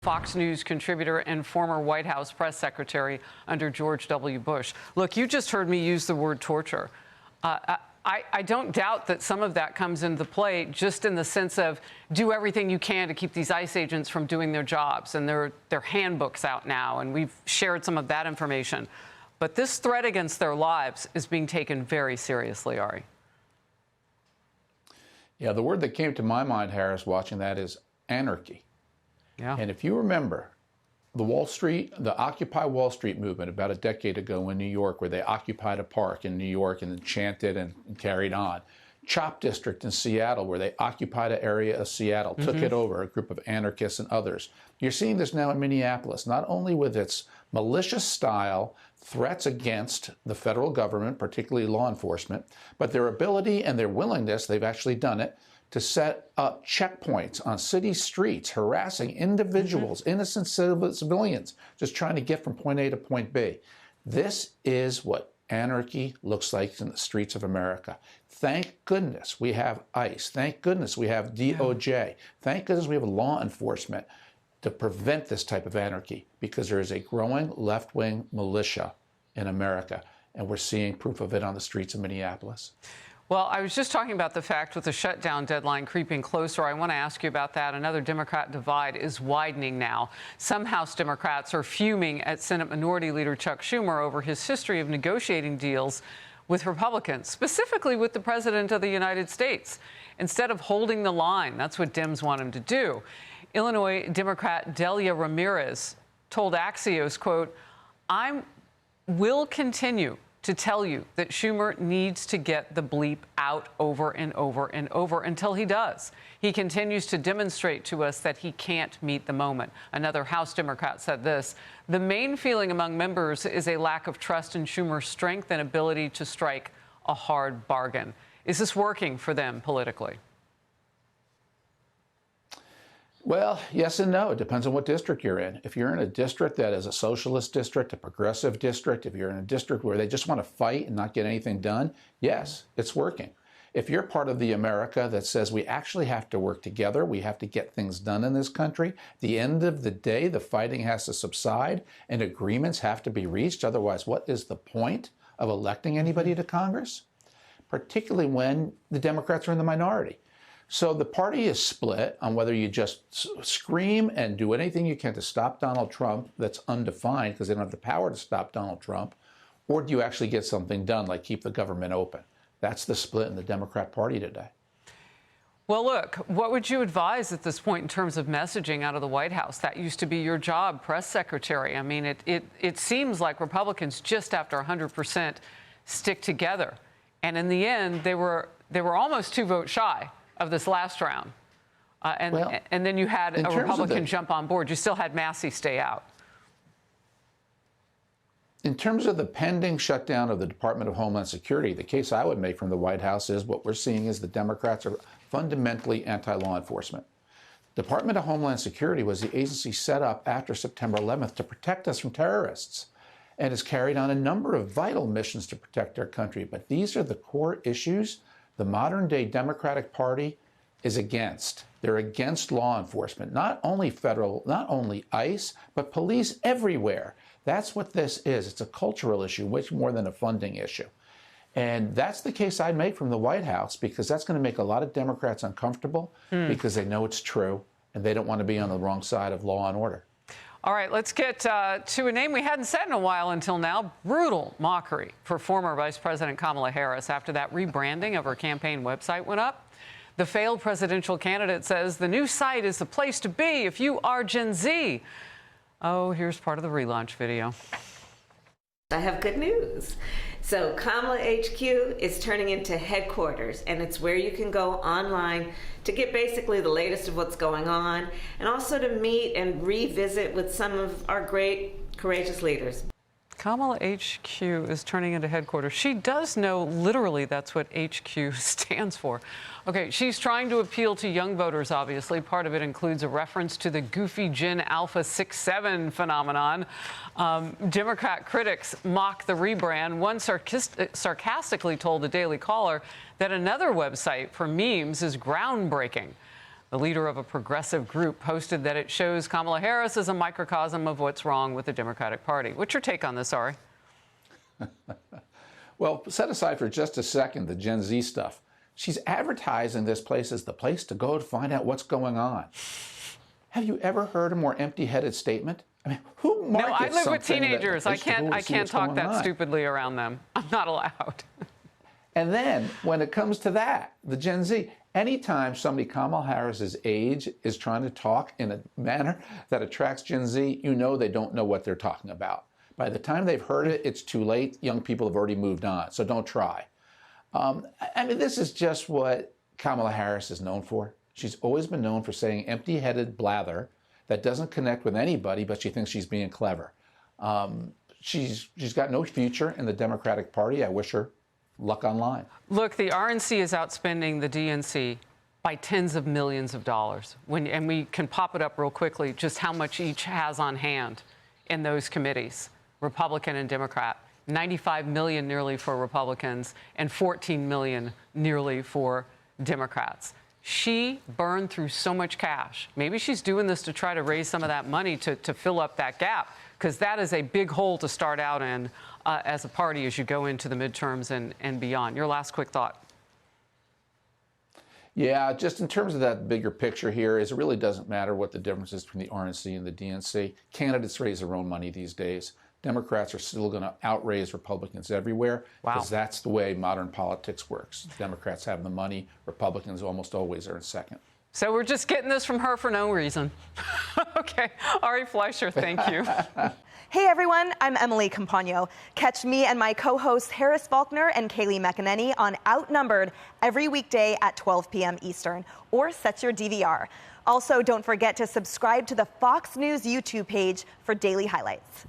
Fox News contributor and former White House press secretary under George W. Bush. Look, you just heard me use the word torture. I don't doubt that some of that comes into play just in the sense of do everything you can to keep these ICE agents from doing their jobs. And their handbooks out now, and we've shared some of that information. But this threat against their lives is being taken very seriously, Ari. Yeah, the word that came to my mind, Harris, watching that is anarchy. Yeah. And if you remember the Occupy Wall Street movement about a decade ago in New York, where they occupied a park in New York and then chanted and carried on. Chop District in Seattle, where they occupied an area of Seattle, took it over, a group of anarchists and others. You're seeing this now in Minneapolis, not only with its malicious style, threats against the federal government, particularly law enforcement, but their ability and their willingness, they've actually done it, to set up checkpoints on city streets, harassing individuals, innocent civilians, just trying to get from point A to point B. This is what anarchy looks like in the streets of America. Thank goodness we have ICE. Thank goodness we have DOJ. Thank goodness we have law enforcement to prevent this type of anarchy, because there is a growing left-wing militia in America, and we're seeing proof of it on the streets of Minneapolis. Well, I was just talking about the fact with the shutdown deadline creeping closer. I want to ask you about that. Another Democrat divide is widening now. Some House Democrats are fuming at Senate Minority Leader Chuck Schumer over his history of negotiating deals with Republicans, specifically with the President of the United States, instead of holding the line. That's what Dems want him to do. Illinois Democrat Delia Ramirez told Axios, quote, "I will continue to tell you that Schumer needs to get the bleep out over and over and over until he does. He continues to demonstrate to us that he can't meet the moment." Another House Democrat said this: "The main feeling among members is a lack of trust in Schumer's strength and ability to strike a hard bargain." Is this working for them politically? Well, yes and no. It depends on what district you're in. If you're in a district that is a socialist district, a progressive district, if you're in a district where they just want to fight and not get anything done, yes, it's working. If you're part of the America that says we actually have to work together, we have to get things done in this country, at the end of the day, the fighting has to subside and agreements have to be reached. Otherwise, what is the point of electing anybody to Congress? Particularly when the Democrats are in the minority. So the party is split on whether you just scream and do anything you can to stop Donald Trump that's undefined because they don't have the power to stop Donald Trump, or do you actually get something done like keep the government open? That's the split in the Democrat Party today. Well, look, what would you advise at this point in terms of messaging out of the White House? That used to be your job, press secretary. I mean, it seems like Republicans just after 100% stick together. And in the end, they were almost 2 votes shy of this last round. And then you had a Republican jump on board. You still had Massey stay out. In terms of the pending shutdown of the Department of Homeland Security, the case I would make from the White House is what we're seeing is the Democrats are fundamentally anti-law enforcement. Department of Homeland Security was the agency set up after September 11th to protect us from terrorists, and has carried on a number of vital missions to protect our country. But these are the core issues the modern-day Democratic Party is against. They're against law enforcement, not only federal, not only ICE, but police everywhere. That's what this is. It's a cultural issue, much more than a funding issue. And that's the case I'd make from the White House, because that's going to make a lot of Democrats uncomfortable because they know it's true and they don't want to be on the wrong side of law and order. All right, let's get to a name we hadn't said in a while until now. Brutal mockery for former Vice President Kamala Harris after that rebranding of her campaign website went up. The failed presidential candidate says the new site is the place to be if you are Gen Z. Oh, here's part of the relaunch video. I have good news. So Kamala HQ is turning into headquarters, and it's where you can go online to get basically the latest of what's going on, and also to meet and revisit with some of our great, courageous leaders. Kamala HQ is turning into headquarters. She does know literally that's what HQ stands for. Okay, she's trying to appeal to young voters, obviously. Part of it includes a reference to the goofy Gen Alpha 6-7 phenomenon. Democrat critics mock the rebrand. One sarcastically told the Daily Caller that another website for memes is groundbreaking. The leader of a progressive group posted that it shows Kamala Harris is a microcosm of what's wrong with the Democratic Party. What's your take on this, Ari? Well, set aside for just a second the Gen Z stuff. She's advertising this place as the place to go to find out what's going on. Have you ever heard a more empty-headed statement? I mean, who markets No, I live with something teenagers. I can't talk that stupidly around them. I'm not allowed. And then when it comes to that, the Gen Z, anytime somebody Kamala Harris's age is trying to talk in a manner that attracts Gen Z, you know they don't know what they're talking about. By the time they've heard it, it's too late. Young people have already moved on, so don't try. I mean, this is just what Kamala Harris is known for. She's always been known for saying empty-headed blather that doesn't connect with anybody, but she thinks she's being clever. She's got no future in the Democratic Party. I wish her luck online. Look, the RNC is outspending the DNC by tens of millions of dollars. And we can pop it up real quickly, just how much each has on hand in those committees, Republican and Democrat. 95 million nearly for Republicans and 14 million nearly for Democrats. She burned through so much cash. Maybe she's doing this to try to raise some of that money to fill up that gap, because that is a big hole to start out in as a party as you go into the midterms and beyond. Your last quick thought. Yeah, just in terms of that bigger picture here, is it really doesn't matter what the difference is between the RNC and the DNC. Candidates raise their own money these days. Democrats are still going to outraise Republicans everywhere, because that's the way modern politics works. Democrats have the money, Republicans almost always are in second. So we're just getting this from her for no reason. Okay, Ari Fleischer, thank you. Hey everyone, I'm Emily Campagno. Catch me and my co-hosts Harris Faulkner and Kaylee McEnany on Outnumbered every weekday at 12 p.m. Eastern, or set your DVR. Also, don't forget to subscribe to the Fox News YouTube page for daily highlights.